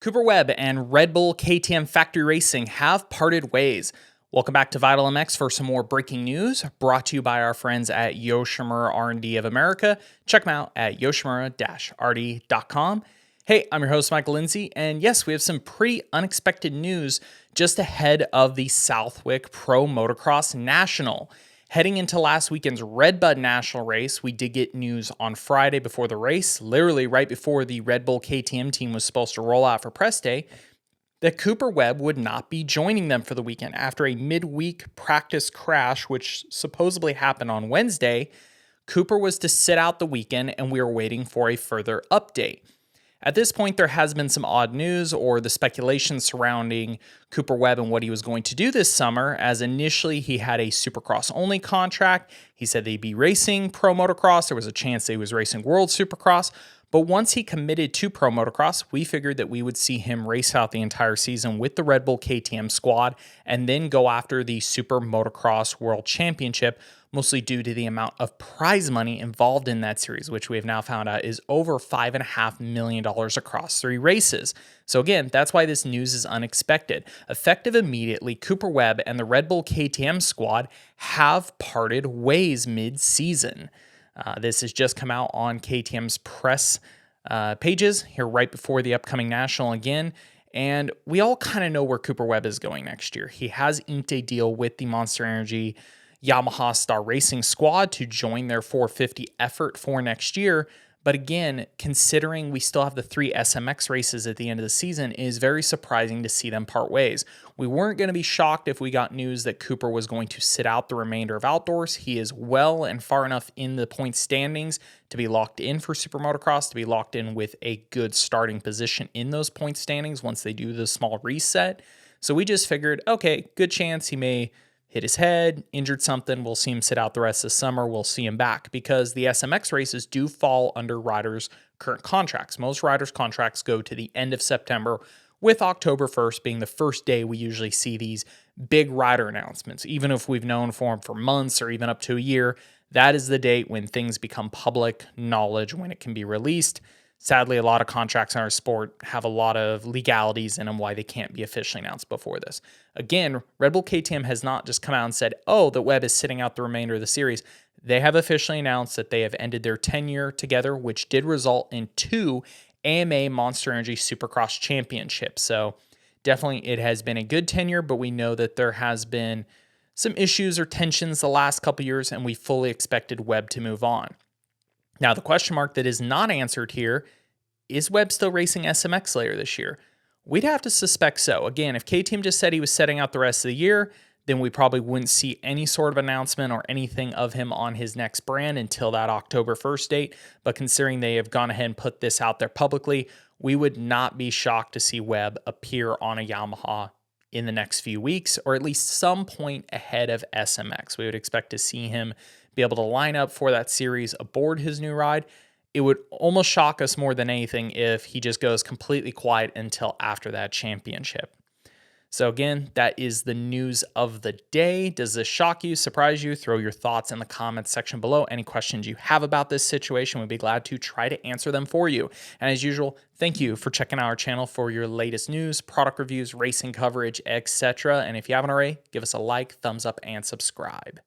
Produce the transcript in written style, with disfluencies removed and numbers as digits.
Cooper Webb and Red Bull KTM Factory Racing have parted ways. Welcome back to Vital MX for some more breaking news brought to you by our friends at Yoshimura R&D of America. Check them out at yoshimura-rd.com. Hey, I'm your host, Michael Lindsay, and yes, we have some pretty unexpected news just ahead of the Southwick Pro Motocross National. Heading into last weekend's Red Bud National race, we did get news on Friday before the race, literally right before the Red Bull KTM team was supposed to roll out for press day, that Cooper Webb would not be joining them for the weekend after a midweek practice crash, which supposedly happened on Wednesday. Cooper was to sit out the weekend, and we were waiting for a further update. At this point, there has been some odd news or the speculation surrounding Cooper Webb and what he was going to do this summer, as initially he had a Supercross-only contract. He said that he'd be racing Pro Motocross. There was a chance that he was racing World Supercross. But once he committed to Pro Motocross, we figured that we would see him race out the entire season with the Red Bull KTM squad and then go after the Super Motocross World Championship, mostly due to the amount of prize money involved in that series, which we have now found out is over $5.5 million across 3 races. So again, that's why this news is unexpected. Effective immediately, Cooper Webb and the Red Bull KTM squad have parted ways mid-season. This has just come out on KTM's press pages here right before the upcoming National again. And we all kind of know where Cooper Webb is going next year. He has inked a deal with the Monster Energy Yamaha Star Racing squad to join their 450 effort for next year. But again, considering we still have the 3 SMX races at the end of the season, it is very surprising to see them part ways. We weren't going to be shocked if we got news that Cooper was going to sit out the remainder of outdoors. He is well and far enough in the point standings to be locked in for Super Motocross, to be locked in with a good starting position in those point standings once they do the small reset. So we just figured, okay, good chance he may hit his head, injured something. We'll see him sit out the rest of the summer. We'll see him back because the SMX races do fall under riders' current contracts. Most riders' contracts go to the end of September, with October 1st being the first day we usually see these big rider announcements. Even if we've known for them for months or even up to a year, that is the date when things become public knowledge, when it can be released. Sadly, a lot of contracts in our sport have a lot of legalities in them why they can't be officially announced before this. Again, Red Bull KTM has not just come out and said, oh, that Webb is sitting out the remainder of the series. They have officially announced that they have ended their tenure together, which did result in 2 AMA Monster Energy Supercross championships. So definitely it has been a good tenure, but we know that there has been some issues or tensions the last couple years, and we fully expected Webb to move on. Now, the question mark that is not answered here, is Webb still racing SMX later this year? We'd have to suspect so. Again, if KTM just said he was setting out the rest of the year, then we probably wouldn't see any sort of announcement or anything of him on his next brand until that October 1st date. But considering they have gone ahead and put this out there publicly, we would not be shocked to see Webb appear on a Yamaha in the next few weeks, or at least some point ahead of SMX. We would expect to see him be able to line up for that series aboard his new ride. It would almost shock us more than anything if he just goes completely quiet until after that championship. So again, that is the news of the day. Does this shock you, surprise you? Throw your thoughts in the comments section below. Any questions you have about this situation, we'd be glad to try to answer them for you. And as usual, thank you for checking out our channel for your latest news, product reviews, racing coverage, etc. And if you haven't already, give us a like, thumbs up, and subscribe.